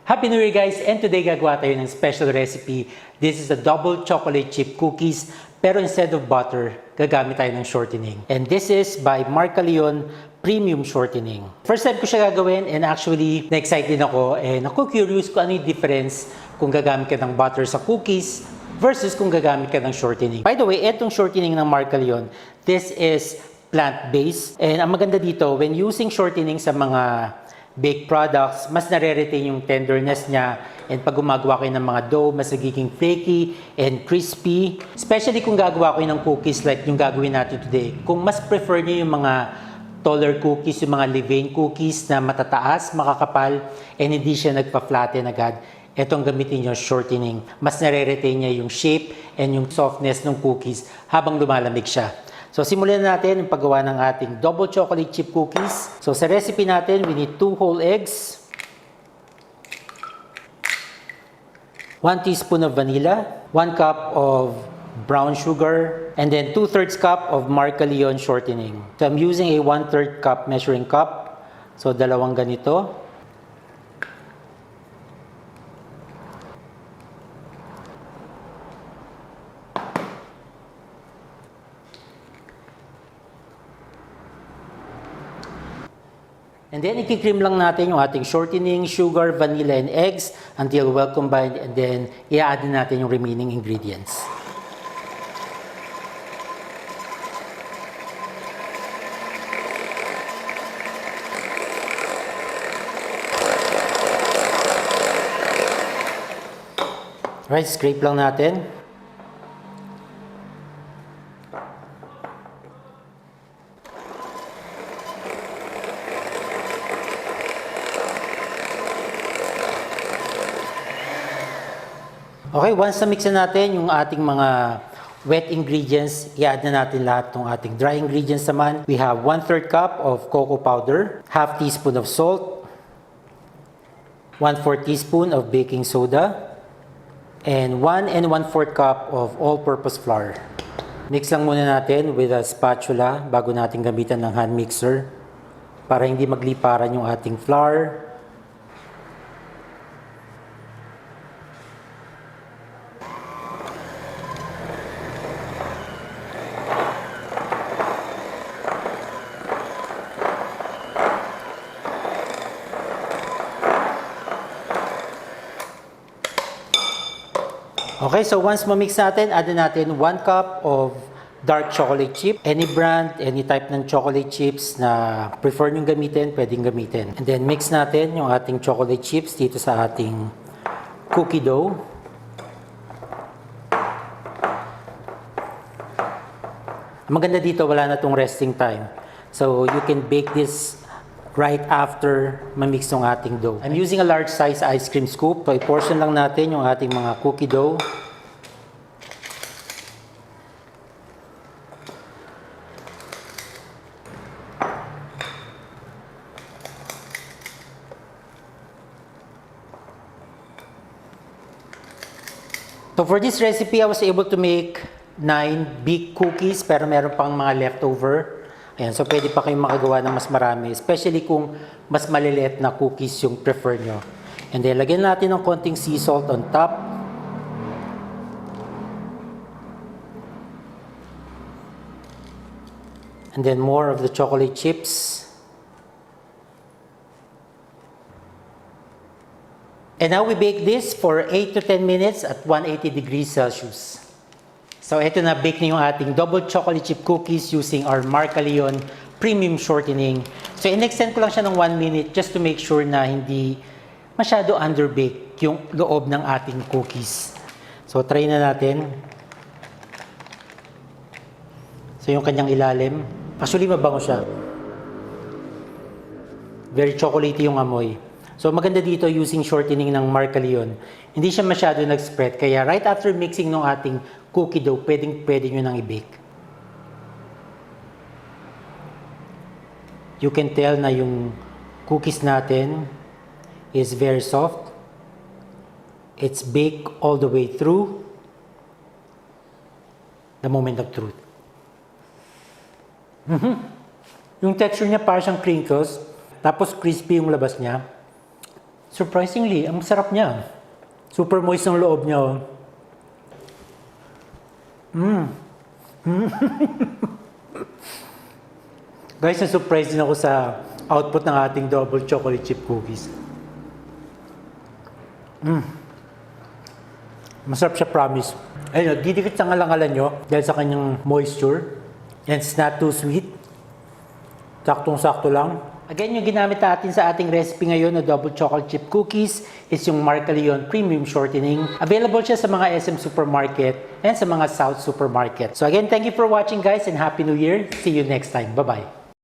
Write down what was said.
Happy New Year guys! And today gagawa tayo ng special recipe. This is a double chocolate chip cookies, pero instead of butter, gagamit tayo ng shortening. And this is by Marca Leon Premium Shortening. First time ko siya gagawin and actually na-excited ako and ako-curious kung ano yung difference kung gagamit ka ng butter sa cookies versus kung gagamit ka ng shortening. By the way, etong shortening ng Marca Leon, this is plant-based. And ang maganda dito, when using shortening sa mga baked products, mas nare-retain yung tenderness niya. And pag gumagawa kayo ng mga dough, mas nagiging flaky and crispy. Especially kung gagawa kayo ng cookies like yung gagawin natin today. Kung mas prefer niyo yung mga taller cookies, yung mga levain cookies na matataas, makakapal, and hindi siya nagpa-flatten agad, etong gamitin nyo shortening. Mas nare-retain niya yung shape and yung softness ng cookies habang lumalamig siya. So, simulan natin yung paggawa ng ating double chocolate chip cookies. So, sa recipe natin, we need 2 whole eggs, 1 teaspoon of vanilla, 1 cup of brown sugar, and then 2/3 cup of Marca Leon shortening. So, I'm using a 1/3 cup measuring cup. So, dalawang ganito. And then, i-cream lang natin yung ating shortening, sugar, vanilla, and eggs until well combined. And then, i-add natin yung remaining ingredients. Right, scrape lang natin. Okay, once na mix na natin yung ating mga wet ingredients, i-add na natin lahat ng ating dry ingredients naman. We have 1/3 cup of cocoa powder, half teaspoon of salt, 1/4 teaspoon of baking soda, and 1 1/4 cup of all-purpose flour. Mix lang muna natin with a spatula bago natin gamitan ng hand mixer para hindi magliparan yung ating flour. Okay, so once ma-mix natin, add natin 1 cup of dark chocolate chip. Any brand, any type ng chocolate chips na prefer nyo gamitin, pwedeng gamitin. And then mix natin yung ating chocolate chips dito sa ating cookie dough. Maganda dito, wala na tong resting time. So you can bake this right after ma-mix yung ating dough. I'm using a large size ice cream scoop. So, i-portion lang natin yung ating mga cookie dough. So, for this recipe, I was able to make 9 big cookies, pero meron pang mga leftover. Ayan, so pwede pa kayong makagawa ng mas marami, especially kung mas maliliit na cookies yung prefer nyo. And then, lagyan natin ng konting sea salt on top. And then more of the chocolate chips. And now we bake this for 8 to 10 minutes at 180 degrees Celsius. So, ito na, bake na yung ating double chocolate chip cookies using our Marca Leon Premium Shortening. So, in-extend ko lang siya ng 1 minute just to make sure na hindi masyado underbake yung loob ng ating cookies. So, try na natin. So, yung kanyang ilalim. Actually, mabango siya. Very chocolatey yung amoy. So, maganda dito using shortening ng Marca Leon. Hindi siya masyado nag-spread. Kaya, right after mixing ng ating cookie dough, pwede nyo nang i-bake. You can tell na yung cookies natin is very soft. It's baked all the way through the moment of truth. Yung texture niya parang siyang crinkles, tapos crispy yung labas niya. Surprisingly, ang sarap niya. Super moist ng loob niya. Oh. Guys, na-surprise din ako sa output ng ating double chocolate chip cookies. Masarap siya, promise. Ayun, didikit sa ngalangalan nyo dahil sa kanyang moisture. And it's not too sweet. Saktong-sakto lang. Again, yung ginamit natin sa ating recipe ngayon na double chocolate chip cookies is yung Marca Leon Premium Shortening. Available siya sa mga SM Supermarket and sa mga South Supermarket. So again, thank you for watching guys and Happy New Year. See you next time. Bye-bye.